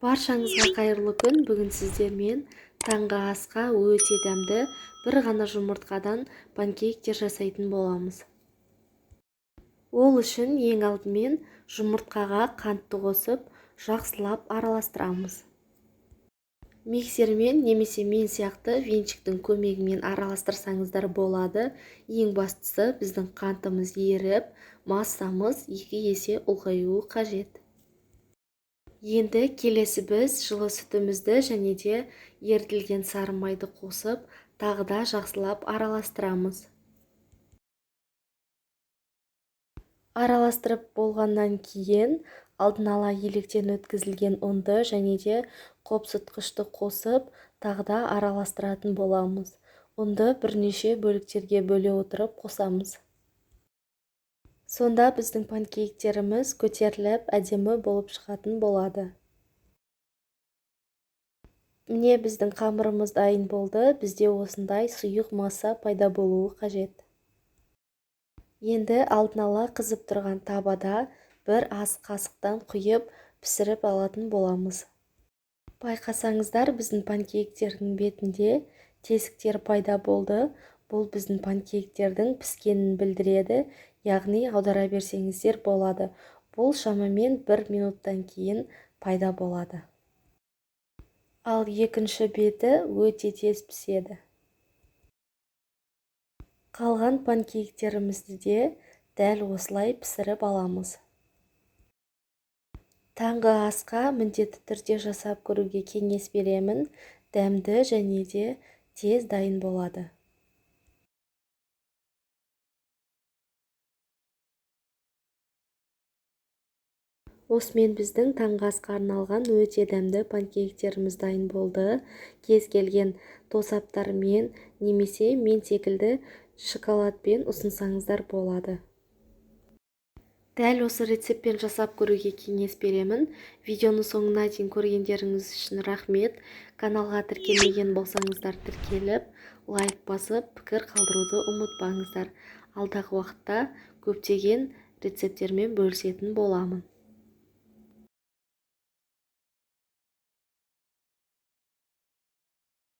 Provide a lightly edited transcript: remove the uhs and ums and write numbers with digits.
Баршаңызға қайырлы күн. Бүгін сіздермен таңғы асқа өте дәмді бір ғана жұмыртқадан панкейктер жасайтын боламыз. Ол үшін ең алдымен жұмыртқаға қантты қосып, жақсылап араластырамыз. Миксермен немесе мен сияқты венчиктің көмегімен араластырсаңыздар болады. Ең бастысы біздің қантымыз еріп, массамыз 2 есе ұлғаюы қажет. Енді келесі біз жылы сүтімізді және де ерітілген сары майды қосып, тағы да жақсылап араластырамыз. Араластырып болғаннан кейін алдын ала електен өткізілген ұнды және де қопсытқышты қосып, тағы да араластыратын боламыз. Ұнды бірнеше бөліктерге бөле отырып қосамыз. Сонда біздің панкейктеріміз көтеріліп, әдемі болып шығатын болады. Міне біздің қамырымыз дайын болды. Бізде осындай сұйық масса пайда болуы қажет. Енді алдын ала қызып тұрған табада бір ас қасықтан құйып пісіріп алатын боламыз. Байқасаңыздар, біздің панкейктердің бетінде тесіктер пайда болды. Бұл біздің панкейктердің піскенін білдіреді, яғни аудара берсеңіздер болады. Бұл шамамен 1 минуттан кейін пайда болады. Ал екінші беті өте тез піседі. Қалған панкейктерімізді де дәл осылай пісіріп аламыз. Таңғы асқа міндетті түрде жасап көруге кеңес беремін. Дәмді және де тез дайын болады. Осымен біздің таңғы асқа арналған өте дәмді панкейктеріміз дайын болды. Кез келген тосаптармен немесе мен секілді шоколадпен ұсынсаңыздар болады. Дәл осы рецептпен жасап көруге кеңес беремін. Видеоны соңына дейін көргендеріңіз үшін рахмет. Каналға тіркелмеген болсаңыздар тіркеліп, лайк басып, пікір қалдыруды ұмытпаңыздар. Алдағы уақытта көптеген рецепттермен бөлісетін боламын.